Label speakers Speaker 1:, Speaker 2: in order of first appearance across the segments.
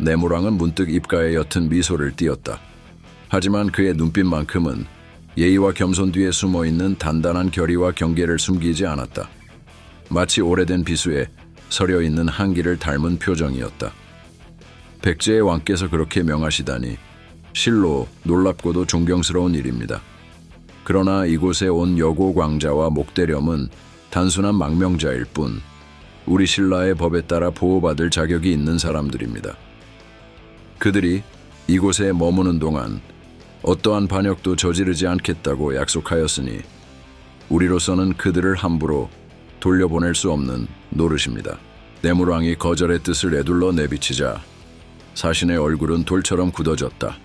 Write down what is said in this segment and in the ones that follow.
Speaker 1: 내무왕은 문득 입가에 옅은 미소를 띄었다. 하지만 그의 눈빛만큼은 예의와 겸손 뒤에 숨어있는 단단한 결의와 경계를 숨기지 않았다. 마치 오래된 비수에 서려있는 한기를 닮은 표정이었다. 백제의 왕께서 그렇게 명하시다니 실로 놀랍고도 존경스러운 일입니다. 그러나 이곳에 온 여고 광자와 목대렴은 단순한 망명자일 뿐 우리 신라의 법에 따라 보호받을 자격이 있는 사람들입니다. 그들이 이곳에 머무는 동안 어떠한 반역도 저지르지 않겠다고 약속하였으니 우리로서는 그들을 함부로 돌려보낼 수 없는 노릇입니다. 내무왕이 거절의 뜻을 내둘러 내비치자 사신의 얼굴은 돌처럼 굳어졌다.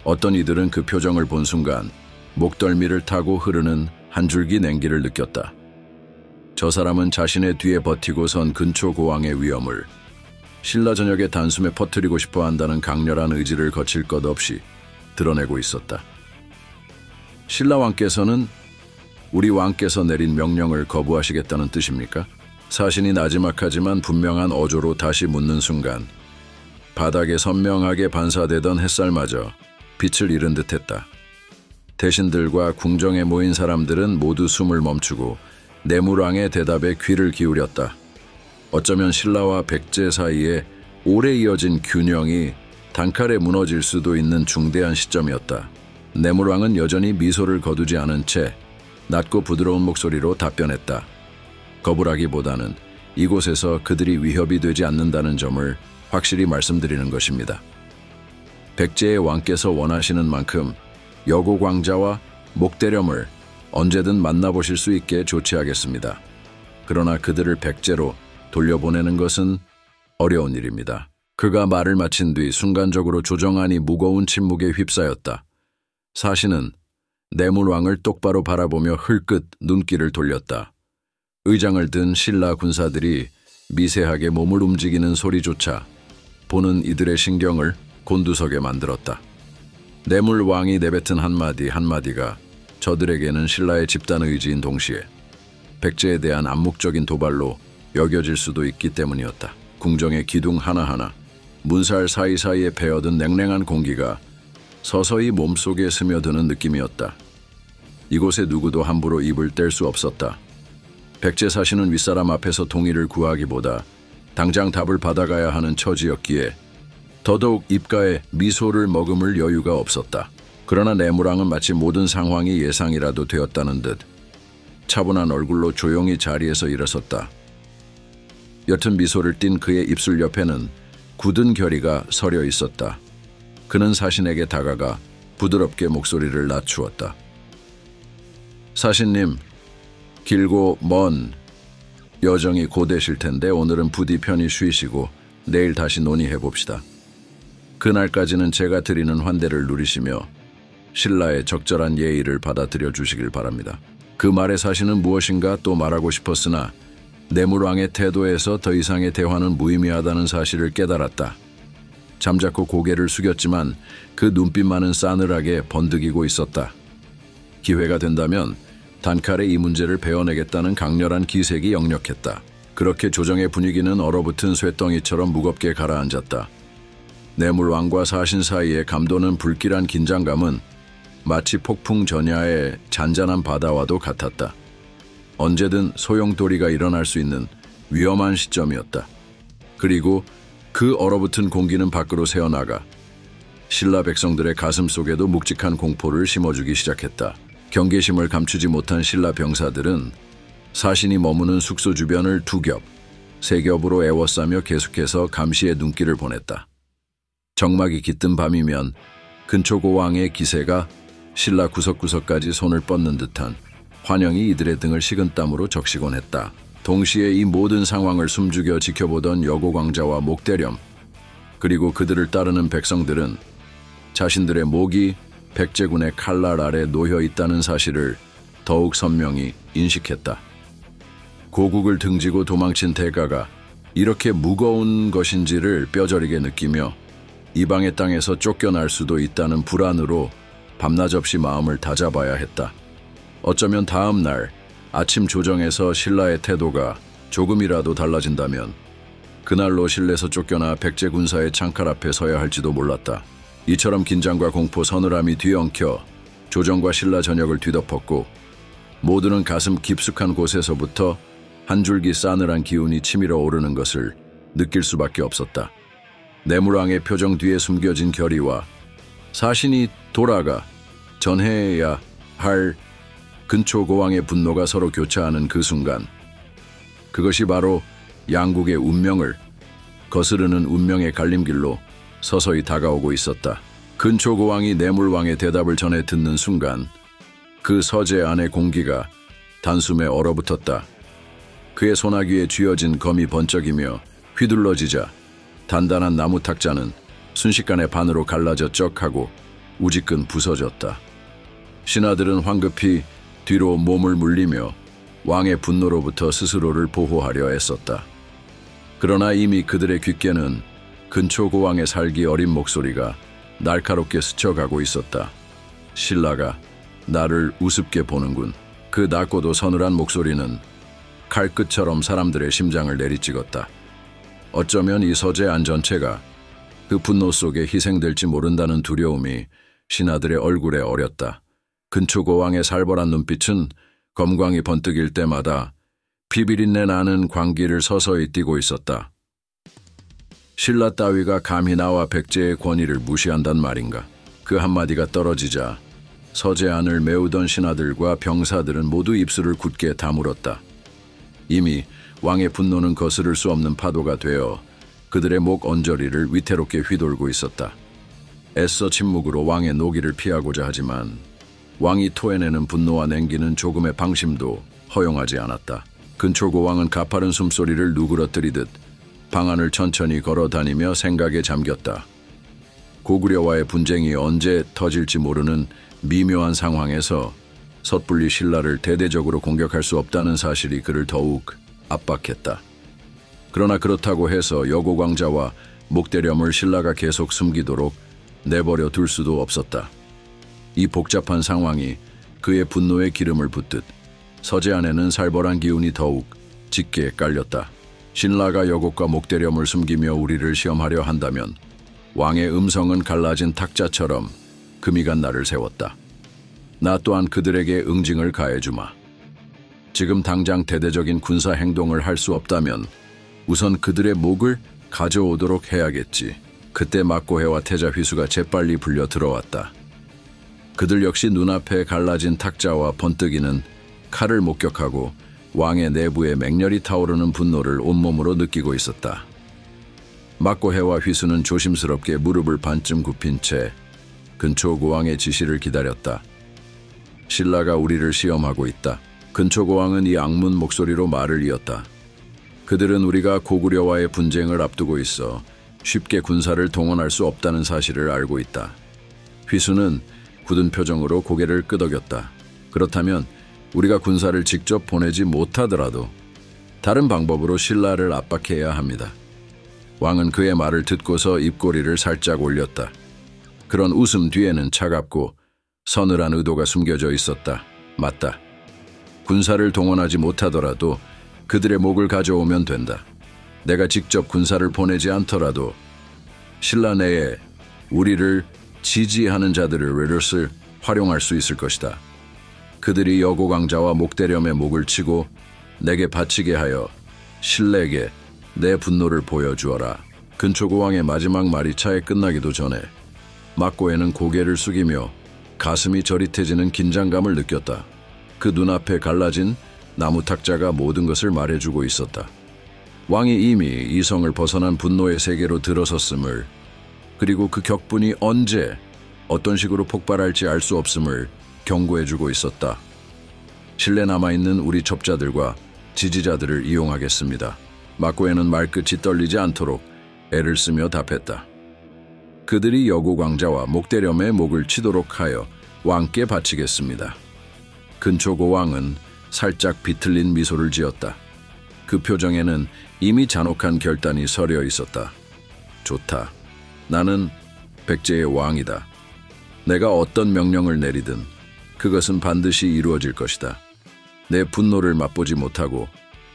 Speaker 1: 어떤 이들은 그 표정을 본 순간 목덜미를 타고 흐르는 한 줄기 냉기를 느꼈다. 저 사람은 자신의 뒤에 버티고 선 근초 고왕의 위엄을 신라 전역의 단숨에 퍼뜨리고 싶어 한다는 강렬한 의지를 거칠 것 없이 드러내고 있었다. 신라 왕께서는 우리 왕께서 내린 명령을 거부하시겠다는 뜻입니까? 사신이 나지막하지만 분명한 어조로 다시 묻는 순간 바닥에 선명하게 반사되던 햇살마저 빛을 잃은 듯했다. 대신들과 궁정에 모인 사람들은 모두 숨을 멈추고 내무왕의 대답에 귀를 기울였다. 어쩌면 신라와 백제 사이에 오래 이어진 균형이 단칼에 무너질 수도 있는 중대한 시점이었다. 내무왕은 여전히 미소를 거두지 않은 채 낮고 부드러운 목소리로 답변했다. 거부라기보다는 이곳에서 그들이 위협이 되지 않는다는 점을 확실히 말씀드리는 것입니다. 백제의 왕께서 원하시는 만큼 여고 광자와 목대렴을 언제든 만나보실 수 있게 조치하겠습니다. 그러나 그들을 백제로 돌려보내는 것은 어려운 일입니다. 그가 말을 마친 뒤 순간적으로 조정안이 무거운 침묵에 휩싸였다. 사신은 내무왕을 똑바로 바라보며 흘끗 눈길을 돌렸다. 의장을 든 신라 군사들이 미세하게 몸을 움직이는 소리조차 보는 이들의 신경을 곤두서게 만들었다. 내물왕이 내뱉은 한마디 한마디가 저들에게는 신라의 집단 의지인 동시에 백제에 대한 암묵적인 도발로 여겨질 수도 있기 때문이었다. 궁정의 기둥 하나하나, 문살 사이사이에 배어든 냉랭한 공기가 서서히 몸속에 스며드는 느낌이었다. 이곳에 누구도 함부로 입을 뗄 수 없었다. 백제 사신은 윗사람 앞에서 동의를 구하기보다 당장 답을 받아가야 하는 처지였기에 더더욱 입가에 미소를 머금을 여유가 없었다. 그러나 내무왕은 마치 모든 상황이 예상이라도 되었다는 듯 차분한 얼굴로 조용히 자리에서 일어섰다. 옅은 미소를 띤 그의 입술 옆에는 굳은 결의가 서려 있었다. 그는 사신에게 다가가 부드럽게 목소리를 낮추었다. 사신님, 길고 먼 여정이 고되실 텐데 오늘은 부디 편히 쉬시고 내일 다시 논의해봅시다. 그날까지는 제가 드리는 환대를 누리시며 신라의 적절한 예의를 받아들여 주시길 바랍니다. 그 말의 사신은 무엇인가 또 말하고 싶었으나 내무왕의 태도에서 더 이상의 대화는 무의미하다는 사실을 깨달았다. 잠자코 고개를 숙였지만 그 눈빛만은 싸늘하게 번득이고 있었다. 기회가 된다면 단칼에 이 문제를 베어내겠다는 강렬한 기색이 역력했다. 그렇게 조정의 분위기는 얼어붙은 쇠덩이처럼 무겁게 가라앉았다. 내물왕과 사신 사이에 감도는 불길한 긴장감은 마치 폭풍 전야의 잔잔한 바다와도 같았다. 언제든 소용돌이가 일어날 수 있는 위험한 시점이었다. 그리고 그 얼어붙은 공기는 밖으로 새어나가 신라 백성들의 가슴 속에도 묵직한 공포를 심어주기 시작했다. 경계심을 감추지 못한 신라 병사들은 사신이 머무는 숙소 주변을 두 겹, 세 겹으로 에워싸며 계속해서 감시의 눈길을 보냈다. 정막이 깃든 밤이면 근초고왕의 기세가 신라 구석구석까지 손을 뻗는 듯한 환영이 이들의 등을 식은땀으로 적시곤 했다. 동시에 이 모든 상황을 숨죽여 지켜보던 여고광자와 목대렴, 그리고 그들을 따르는 백성들은 자신들의 목이 백제군의 칼날 아래 놓여 있다는 사실을 더욱 선명히 인식했다. 고국을 등지고 도망친 대가가 이렇게 무거운 것인지를 뼈저리게 느끼며 이방의 땅에서 쫓겨날 수도 있다는 불안으로 밤낮없이 마음을 다잡아야 했다. 어쩌면 다음 날 아침 조정에서 신라의 태도가 조금이라도 달라진다면 그날로 신레에서 쫓겨나 백제 군사의 창칼 앞에 서야 할지도 몰랐다. 이처럼 긴장과 공포, 서늘함이 뒤엉켜 조정과 신라 전역을 뒤덮었고 모두는 가슴 깊숙한 곳에서부터 한 줄기 싸늘한 기운이 치밀어 오르는 것을 느낄 수밖에 없었다. 내물왕의 표정 뒤에 숨겨진 결의와 사신이 돌아가 전해야 할 근초고왕의 분노가 서로 교차하는 그 순간, 그것이 바로 양국의 운명을 거스르는 운명의 갈림길로 서서히 다가오고 있었다. 근초고왕이 내물왕의 대답을 전해 듣는 순간 그 서재 안의 공기가 단숨에 얼어붙었다. 그의 소나귀에 쥐어진 검이 번쩍이며 휘둘러지자 단단한 나무 탁자는 순식간에 반으로 갈라져 쩍하고 우지끈 부서졌다. 신하들은 황급히 뒤로 몸을 물리며 왕의 분노로부터 스스로를 보호하려 애썼다. 그러나 이미 그들의 귓께는 근초고왕의 살기 어린 목소리가 날카롭게 스쳐가고 있었다. 신라가 나를 우습게 보는군. 그 낮고도 서늘한 목소리는 칼끝처럼 사람들의 심장을 내리찍었다. 어쩌면 이 서재 안 전체가 그 분노 속에 희생될지 모른다는 두려움이 신하들의 얼굴에 어렸다. 근초고왕의 살벌한 눈빛은 검광이 번뜩일 때마다 피비린내 나는 광기를 서서히 띠고 있었다. 신라 따위가 감히 나와 백제의 권위를 무시한단 말인가. 그 한마디가 떨어지자 서재 안을 메우던 신하들과 병사들은 모두 입술을 굳게 다물었다. 이미 왕의 분노는 거스를 수 없는 파도가 되어 그들의 목 언저리를 위태롭게 휘돌고 있었다. 애써 침묵으로 왕의 노기를 피하고자 하지만 왕이 토해내는 분노와 냉기는 조금의 방심도 허용하지 않았다. 근초고왕은 가파른 숨소리를 누그러뜨리듯 방 안을 천천히 걸어다니며 생각에 잠겼다. 고구려와의 분쟁이 언제 터질지 모르는 미묘한 상황에서 섣불리 신라를 대대적으로 공격할 수 없다는 사실이 그를 더욱 압박했다. 그러나 그렇다고 해서 여고광자와 목대렴을 신라가 계속 숨기도록 내버려 둘 수도 없었다. 이 복잡한 상황이 그의 분노에 기름을 붓듯 서재 안에는 살벌한 기운이 더욱 짙게 깔렸다. 신라가 여곡과 목대렴을 숨기며 우리를 시험하려 한다면 왕의 음성은 갈라진 탁자처럼 금이 간 날을 세웠다. 나 또한 그들에게 응징을 가해주마. 지금 당장 대대적인 군사 행동을 할 수 없다면 우선 그들의 목을 가져오도록 해야겠지. 그때 막고해와 태자 휘수가 재빨리 불려 들어왔다. 그들 역시 눈앞에 갈라진 탁자와 번뜩이는 칼을 목격하고 왕의 내부에 맹렬히 타오르는 분노를 온몸으로 느끼고 있었다. 막고해와 휘수는 조심스럽게 무릎을 반쯤 굽힌 채 근초고왕의 지시를 기다렸다. 신라가 우리를 시험하고 있다. 근초고왕은 이 악문 목소리로 말을 이었다. 그들은 우리가 고구려와의 분쟁을 앞두고 있어 쉽게 군사를 동원할 수 없다는 사실을 알고 있다. 휘수는 굳은 표정으로 고개를 끄덕였다. 그렇다면 우리가 군사를 직접 보내지 못하더라도 다른 방법으로 신라를 압박해야 합니다. 왕은 그의 말을 듣고서 입꼬리를 살짝 올렸다. 그런 웃음 뒤에는 차갑고 서늘한 의도가 숨겨져 있었다. 맞다. 군사를 동원하지 못하더라도 그들의 목을 가져오면 된다. 내가 직접 군사를 보내지 않더라도 신라 내에 우리를 지지하는 자들을 레르스를 활용할 수 있을 것이다. 그들이 여고광자와 목대렴의 목을 치고 내게 바치게 하여 신라에게 내 분노를 보여주어라. 근초고왕의 마지막 말이 차에 끝나기도 전에 막고에는 고개를 숙이며 가슴이 저릿해지는 긴장감을 느꼈다. 그 눈앞에 갈라진 나무 탁자가 모든 것을 말해주고 있었다. 왕이 이미 이성을 벗어난 분노의 세계로 들어섰음을, 그리고 그 격분이 언제 어떤 식으로 폭발할지 알 수 없음을 경고해주고 있었다. 신뢰 남아있는 우리 첩자들과 지지자들을 이용하겠습니다. 막고에는 말끝이 떨리지 않도록 애를 쓰며 답했다. 그들이 여고광자와 목대렴의 목을 치도록 하여 왕께 바치겠습니다. 근초고왕은 살짝 비틀린 미소를 지었다. 그 표정에는 이미 잔혹한 결단이 서려 있었다. 좋다. 나는 백제의 왕이다. 내가 어떤 명령을 내리든 그것은 반드시 이루어질 것이다. 내 분노를 맛보지 못하고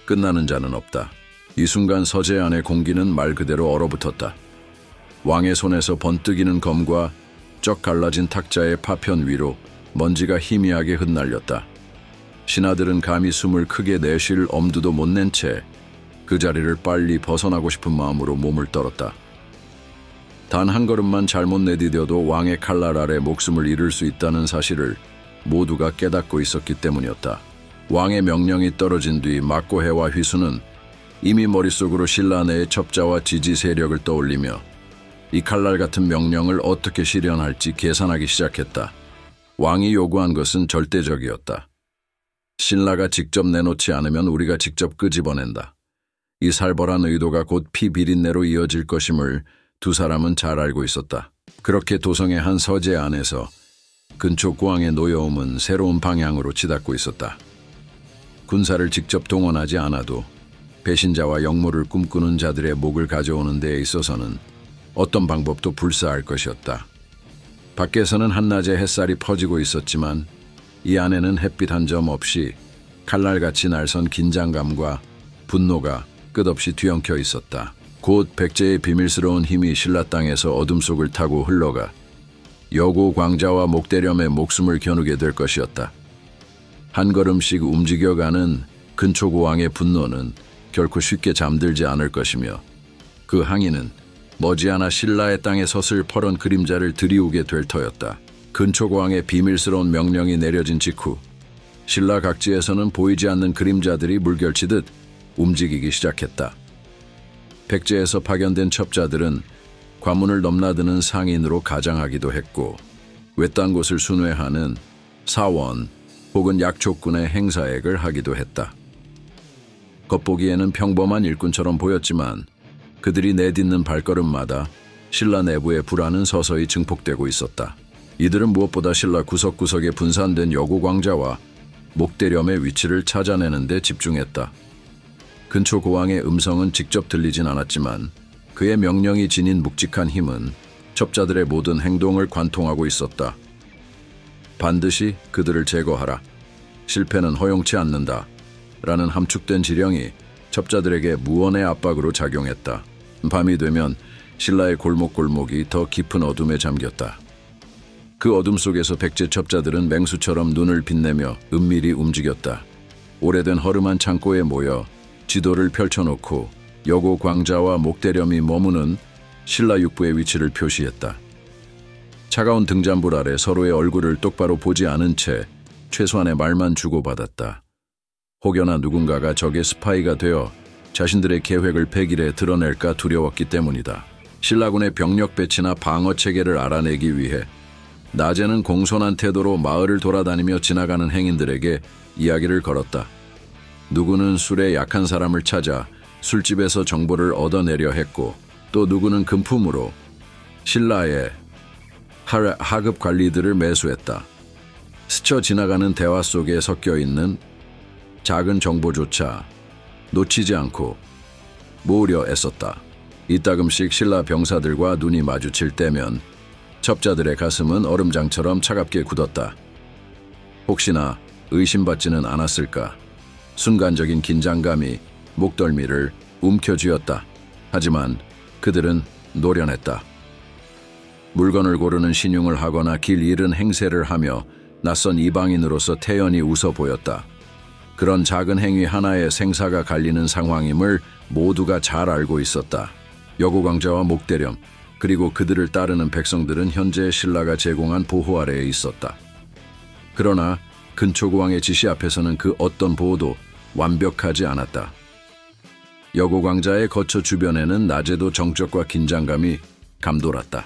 Speaker 1: 끝나는 자는 없다. 이 순간 서재 안의 공기는 말 그대로 얼어붙었다. 왕의 손에서 번뜩이는 검과 쩍 갈라진 탁자의 파편 위로 먼지가 희미하게 흩날렸다. 신하들은 감히 숨을 크게 내쉴 엄두도 못 낸 채 그 자리를 빨리 벗어나고 싶은 마음으로 몸을 떨었다. 단 한 걸음만 잘못 내디뎌도 왕의 칼날 아래 목숨을 잃을 수 있다는 사실을 모두가 깨닫고 있었기 때문이었다. 왕의 명령이 떨어진 뒤 막고해와 휘수는 이미 머릿속으로 신라 내의 첩자와 지지 세력을 떠올리며 이 칼날 같은 명령을 어떻게 실현할지 계산하기 시작했다. 왕이 요구한 것은 절대적이었다. 신라가 직접 내놓지 않으면 우리가 직접 끄집어낸다. 이 살벌한 의도가 곧 피비린내로 이어질 것임을 두 사람은 잘 알고 있었다. 그렇게 도성의 한 서재 안에서 근초 고왕의 노여움은 새로운 방향으로 치닫고 있었다. 군사를 직접 동원하지 않아도 배신자와 역모를 꿈꾸는 자들의 목을 가져오는 데에 있어서는 어떤 방법도 불사할 것이었다. 밖에서는 한낮에 햇살이 퍼지고 있었지만 이 안에는 햇빛 한 점 없이 칼날같이 날선 긴장감과 분노가 끝없이 뒤엉켜 있었다. 곧 백제의 비밀스러운 힘이 신라 땅에서 어둠 속을 타고 흘러가 여고 광자와 목대렴의 목숨을 겨누게 될 것이었다. 한 걸음씩 움직여가는 근초고왕의 분노는 결코 쉽게 잠들지 않을 것이며 그 항의는 머지않아 신라의 땅에 섰을 퍼런 그림자를 들이우게 될 터였다. 근초고왕의 비밀스러운 명령이 내려진 직후 신라 각지에서는 보이지 않는 그림자들이 물결치듯 움직이기 시작했다. 백제에서 파견된 첩자들은 관문을 넘나드는 상인으로 가장하기도 했고 외딴 곳을 순회하는 사원 혹은 약초꾼의 행사액을 하기도 했다. 겉보기에는 평범한 일꾼처럼 보였지만 그들이 내딛는 발걸음마다 신라 내부의 불안은 서서히 증폭되고 있었다. 이들은 무엇보다 신라 구석구석에 분산된 여고광자와 목대렴의 위치를 찾아내는 데 집중했다. 근초 고왕의 음성은 직접 들리진 않았지만 그의 명령이 지닌 묵직한 힘은 첩자들의 모든 행동을 관통하고 있었다. 반드시 그들을 제거하라. 실패는 허용치 않는다. 라는 함축된 지령이 첩자들에게 무언의 압박으로 작용했다. 밤이 되면 신라의 골목골목이 더 깊은 어둠에 잠겼다. 그 어둠 속에서 백제 첩자들은 맹수처럼 눈을 빛내며 은밀히 움직였다. 오래된 허름한 창고에 모여 지도를 펼쳐놓고 여고 광자와 목대렴이 머무는 신라 육부의 위치를 표시했다. 차가운 등잔불 아래 서로의 얼굴을 똑바로 보지 않은 채 최소한의 말만 주고받았다. 혹여나 누군가가 적의 스파이가 되어 자신들의 계획을 백일에 드러낼까 두려웠기 때문이다. 신라군의 병력 배치나 방어 체계를 알아내기 위해 낮에는 공손한 태도로 마을을 돌아다니며 지나가는 행인들에게 이야기를 걸었다. 누구는 술에 약한 사람을 찾아 술집에서 정보를 얻어내려 했고 또 누구는 금품으로 신라의 하급 관리들을 매수했다. 스쳐 지나가는 대화 속에 섞여 있는 작은 정보조차 놓치지 않고 모으려 애썼다. 이따금씩 신라 병사들과 눈이 마주칠 때면 첩자들의 가슴은 얼음장처럼 차갑게 굳었다. 혹시나 의심받지는 않았을까? 순간적인 긴장감이 목덜미를 움켜쥐었다. 하지만 그들은 노련했다. 물건을 고르는 신용을 하거나 길 잃은 행세를 하며 낯선 이방인으로서 태연히 웃어 보였다. 그런 작은 행위 하나에 생사가 갈리는 상황임을 모두가 잘 알고 있었다. 여고광자와 목대렴 그리고 그들을 따르는 백성들은 현재 신라가 제공한 보호 아래에 있었다. 그러나 근초고왕의 지시 앞에서는 그 어떤 보호도 완벽하지 않았다. 여고광자의 거처 주변에는 낮에도 정적과 긴장감이 감돌았다.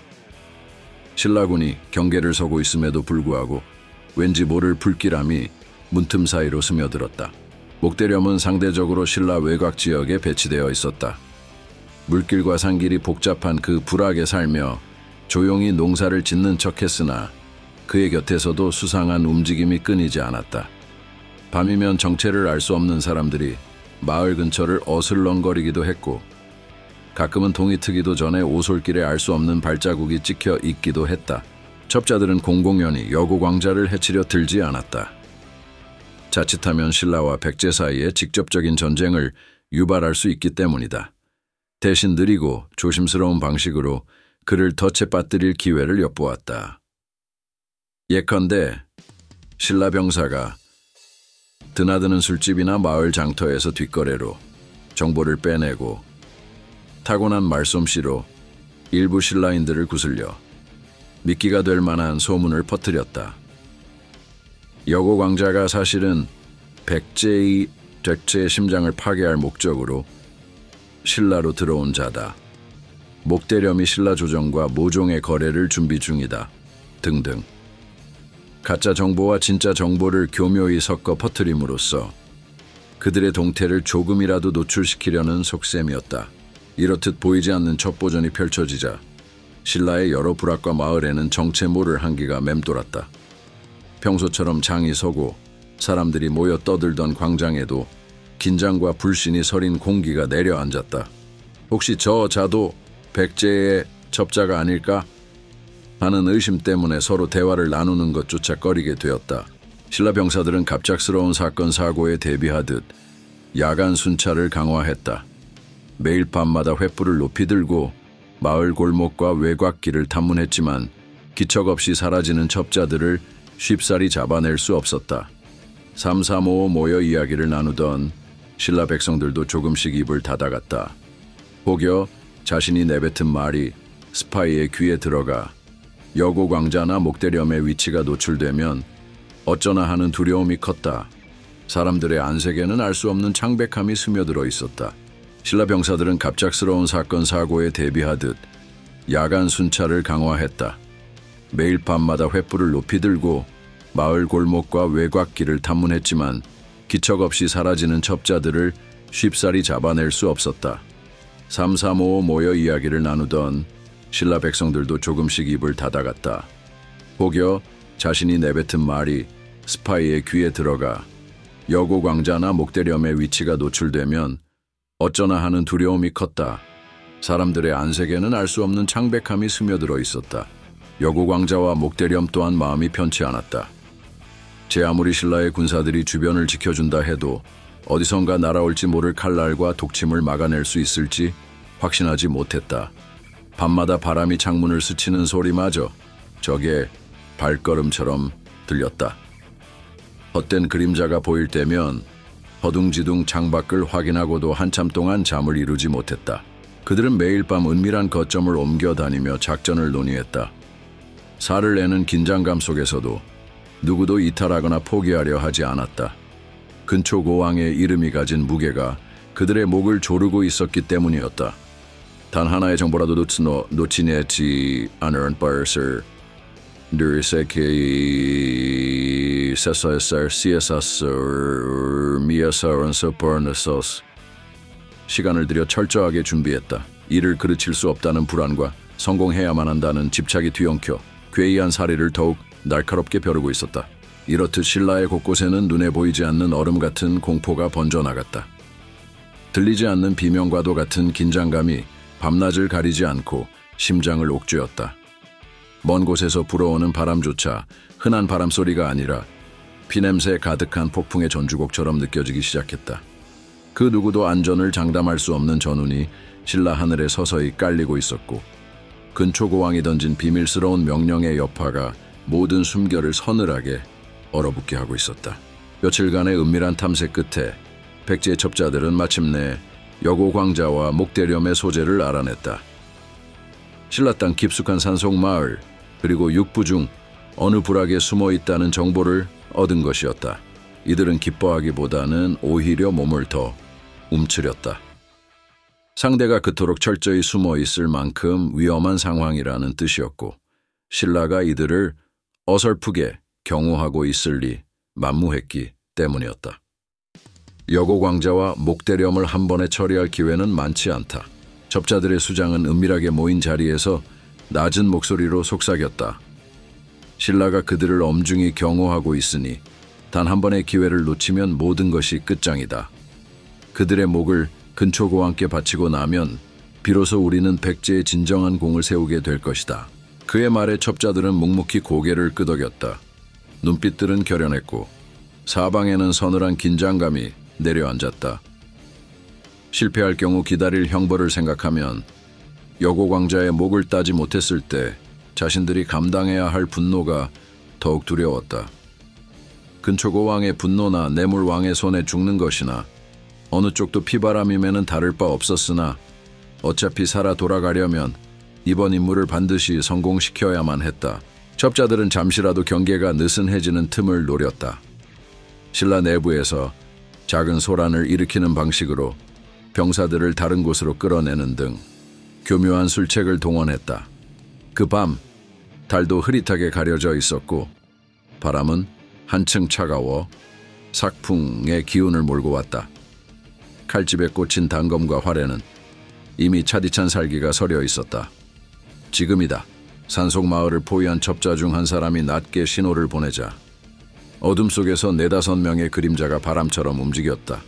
Speaker 1: 신라군이 경계를 서고 있음에도 불구하고 왠지 모를 불길함이 문틈 사이로 스며들었다. 목대렴은 상대적으로 신라 외곽 지역에 배치되어 있었다. 물길과 산길이 복잡한 그 불악에 살며 조용히 농사를 짓는 척했으나 그의 곁에서도 수상한 움직임이 끊이지 않았다. 밤이면 정체를 알 수 없는 사람들이 마을 근처를 어슬렁거리기도 했고 가끔은 동이 트기도 전에 오솔길에 알 수 없는 발자국이 찍혀 있기도 했다. 첩자들은 공공연히 여고광자를 해치려 들지 않았다. 자칫하면 신라와 백제 사이에 직접적인 전쟁을 유발할 수 있기 때문이다. 대신 느리고 조심스러운 방식으로 그를 덫에 빠뜨릴 기회를 엿보았다. 예컨대 신라 병사가 드나드는 술집이나 마을 장터에서 뒷거래로 정보를 빼내고 타고난 말솜씨로 일부 신라인들을 구슬려 미끼가 될 만한 소문을 퍼뜨렸다. 여고 광자가 사실은 백제의 심장을 파괴할 목적으로 신라로 들어온 자다. 목대렴이 신라 조정과 모종의 거래를 준비 중이다. 등등. 가짜 정보와 진짜 정보를 교묘히 섞어 퍼뜨림으로써 그들의 동태를 조금이라도 노출시키려는 속셈이었다. 이렇듯 보이지 않는 첩보전이 펼쳐지자 신라의 여러 부락과 마을에는 정체모를 한기가 맴돌았다. 평소처럼 장이 서고 사람들이 모여 떠들던 광장에도 긴장과 불신이 서린 공기가 내려앉았다. 혹시 저 자도 백제의 첩자가 아닐까 하는 의심 때문에 서로 대화를 나누는 것조차 꺼리게 되었다. 신라 병사들은 갑작스러운 사건 사고에 대비하듯 야간 순찰을 강화했다. 매일 밤마다 횃불을 높이 들고 마을 골목과 외곽길을 탐문했지만 기척 없이 사라지는 첩자들을 쉽사리 잡아낼 수 없었다. 삼삼오오 모여 이야기를 나누던 신라 백성들도 조금씩 입을 닫아갔다. 혹여 자신이 내뱉은 말이 스파이의 귀에 들어가 여고 광자나 목대렴의 위치가 노출되면 어쩌나 하는 두려움이 컸다. 사람들의 안색에는 알 수 없는 창백함이 스며들어 있었다. 신라 병사들은 갑작스러운 사건 사고에 대비하듯 야간 순찰을 강화했다. 매일 밤마다 횃불을 높이 들고 마을 골목과 외곽길을 탐문했지만 기척 없이 사라지는 첩자들을 쉽사리 잡아낼 수 없었다. 삼삼오오 모여 이야기를 나누던 신라 백성들도 조금씩 입을 닫아갔다. 혹여 자신이 내뱉은 말이 스파이의 귀에 들어가 여고 광자나 목대렴의 위치가 노출되면 어쩌나 하는 두려움이 컸다. 사람들의 안색에는 알 수 없는 창백함이 스며들어 있었다. 여고 광자와 목대렴 또한 마음이 편치 않았다. 제 아무리 신라의 군사들이 주변을 지켜준다 해도 어디선가 날아올지 모를 칼날과 독침을 막아낼 수 있을지 확신하지 못했다. 밤마다 바람이 창문을 스치는 소리마저 저게 발걸음처럼 들렸다. 헛된 그림자가 보일 때면 허둥지둥 창밖을 확인하고도 한참 동안 잠을 이루지 못했다. 그들은 매일 밤 은밀한 거점을 옮겨 다니며 작전을 논의했다. 살을 내는 긴장감 속에서도 누구도 이탈하거나 포기하려 하지 않았다. 근초 고왕의 이름이 가진 무게가 그들의 목을 조르고 있었기 때문이었다. 단 하나의 정보라도 놓치지 않은 것을 늘세케이 세서에서 시에서서 미에서런서 버너서스 시간을 들여 철저하게 준비했다. 이를 그르칠 수 없다는 불안과 성공해야만 한다는 집착이 뒤엉켜 괴이한 사리를 더욱 날카롭게 벼르고 있었다. 이렇듯 신라의 곳곳에는 눈에 보이지 않는 얼음 같은 공포가 번져나갔다. 들리지 않는 비명과도 같은 긴장감이 밤낮을 가리지 않고 심장을 옥죄었다. 먼 곳에서 불어오는 바람조차 흔한 바람소리가 아니라 피냄새 가득한 폭풍의 전주곡처럼 느껴지기 시작했다. 그 누구도 안전을 장담할 수 없는 전운이 신라 하늘에 서서히 깔리고 있었고 근초고왕이 던진 비밀스러운 명령의 여파가 모든 숨결을 서늘하게 얼어붙게 하고 있었다. 며칠간의 은밀한 탐색 끝에 백제의 첩자들은 마침내 여고 광자와 목대렴의 소재를 알아냈다. 신라 땅 깊숙한 산속 마을 그리고 육부 중 어느 부락에 숨어 있다는 정보를 얻은 것이었다. 이들은 기뻐하기보다는 오히려 몸을 더 움츠렸다. 상대가 그토록 철저히 숨어 있을 만큼 위험한 상황이라는 뜻이었고 신라가 이들을 어설프게 경호하고 있을 리 만무했기 때문이었다. 여고 광자와 목대렴을 한 번에 처리할 기회는 많지 않다. 첩자들의 수장은 은밀하게 모인 자리에서 낮은 목소리로 속삭였다. 신라가 그들을 엄중히 경호하고 있으니 단 한 번의 기회를 놓치면 모든 것이 끝장이다. 그들의 목을 근초고왕께 바치고 나면 비로소 우리는 백제의 진정한 공을 세우게 될 것이다. 그의 말에 첩자들은 묵묵히 고개를 끄덕였다. 눈빛들은 결연했고 사방에는 서늘한 긴장감이 내려앉았다. 실패할 경우 기다릴 형벌을 생각하면 여고광자의 목을 따지 못했을 때 자신들이 감당해야 할 분노가 더욱 두려웠다. 근초고왕의 분노나 뇌물왕의 손에 죽는 것이나 어느 쪽도 피바람임에는 다를 바 없었으나 어차피 살아 돌아가려면 이번 임무를 반드시 성공시켜야만 했다. 첩자들은 잠시라도 경계가 느슨해지는 틈을 노렸다. 신라 내부에서 작은 소란을 일으키는 방식으로 병사들을 다른 곳으로 끌어내는 등 교묘한 술책을 동원했다. 그 밤 달도 흐릿하게 가려져 있었고 바람은 한층 차가워 삭풍의 기운을 몰고 왔다. 칼집에 꽂힌 단검과 활에는 이미 차디찬 살기가 서려 있었다. 지금이다. 산속 마을을 포위한 첩자 중 한 사람이 낮게 신호를 보내자 어둠 속에서 4~5명의 그림자가 바람처럼 움직였다.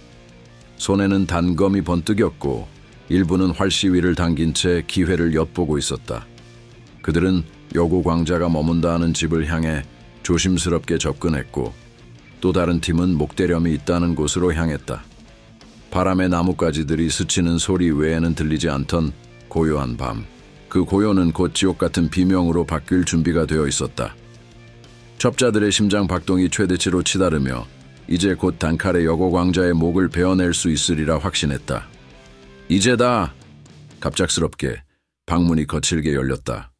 Speaker 1: 손에는 단검이 번뜩였고 일부는 활시위를 당긴 채 기회를 엿보고 있었다. 그들은 여고광자가 머문다 하는 집을 향해 조심스럽게 접근했고 또 다른 팀은 목대렴이 있다는 곳으로 향했다. 바람에 나뭇가지들이 스치는 소리 외에는 들리지 않던 고요한 밤. 그 고요는 곧 지옥 같은 비명으로 바뀔 준비가 되어 있었다. 첩자들의 심장 박동이 최대치로 치달으며 이제 곧 단칼에 여고광자의 목을 베어낼 수 있으리라 확신했다. 이제다! 갑작스럽게 방문이 거칠게 열렸다.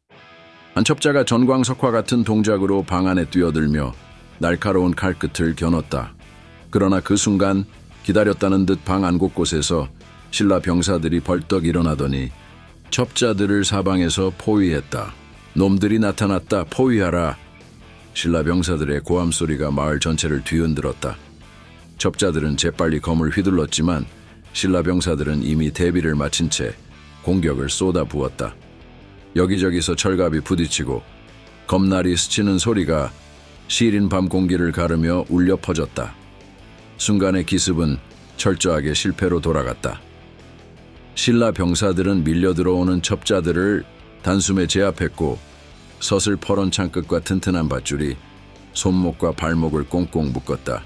Speaker 1: 한 첩자가 전광석화 같은 동작으로 방 안에 뛰어들며 날카로운 칼끝을 겨눴다. 그러나 그 순간 기다렸다는 듯 방 안 곳곳에서 신라 병사들이 벌떡 일어나더니 첩자들을 사방에서 포위했다. 놈들이 나타났다. 포위하라. 신라 병사들의 고함 소리가 마을 전체를 뒤흔들었다. 첩자들은 재빨리 검을 휘둘렀지만 신라 병사들은 이미 대비를 마친 채 공격을 쏟아부었다. 여기저기서 철갑이 부딪히고 검날이 스치는 소리가 시린 밤 공기를 가르며 울려 퍼졌다. 순간의 기습은 철저하게 실패로 돌아갔다. 신라 병사들은 밀려 들어오는 첩자들을 단숨에 제압했고 서슬퍼런 창끝과 튼튼한 밧줄이 손목과 발목을 꽁꽁 묶었다.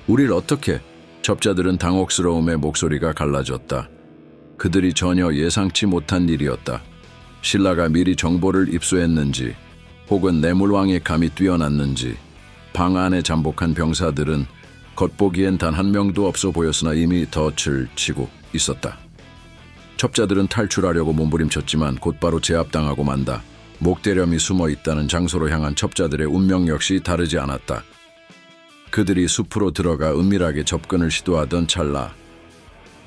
Speaker 1: 우릴 어떻게? 첩자들은 당혹스러움에 목소리가 갈라졌다. 그들이 전혀 예상치 못한 일이었다. 신라가 미리 정보를 입수했는지 혹은 뇌물왕의 감이 뛰어났는지 방 안에 잠복한 병사들은 겉보기엔 단 한 명도 없어 보였으나 이미 덫을 치고 있었다. 첩자들은 탈출하려고 몸부림쳤지만 곧바로 제압당하고 만다. 목대렴이 숨어있다는 장소로 향한 첩자들의 운명 역시 다르지 않았다. 그들이 숲으로 들어가 은밀하게 접근을 시도하던 찰나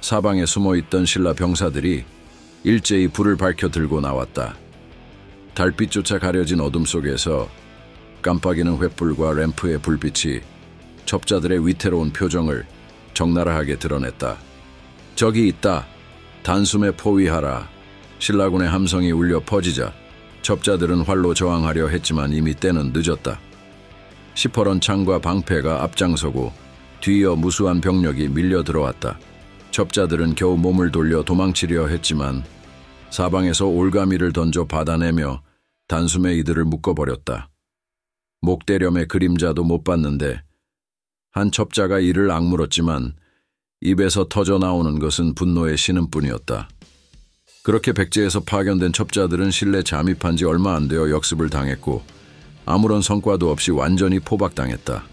Speaker 1: 사방에 숨어있던 신라 병사들이 일제히 불을 밝혀 들고 나왔다. 달빛조차 가려진 어둠 속에서 깜빡이는 횃불과 램프의 불빛이 첩자들의 위태로운 표정을 적나라하게 드러냈다. 저기 있다. 단숨에 포위하라. 신라군의 함성이 울려 퍼지자 첩자들은 활로 저항하려 했지만 이미 때는 늦었다. 시퍼런 창과 방패가 앞장서고 뒤이어 무수한 병력이 밀려 들어왔다. 첩자들은 겨우 몸을 돌려 도망치려 했지만 사방에서 올가미를 던져 받아내며 단숨에 이들을 묶어버렸다. 목대렴의 그림자도 못 봤는데 한 첩자가 이를 악물었지만 입에서 터져 나오는 것은 분노의 신음뿐이었다. 그렇게 백제에서 파견된 첩자들은 신뢰 잠입한 지 얼마 안 되어 역습을 당했고 아무런 성과도 없이 완전히 포박당했다.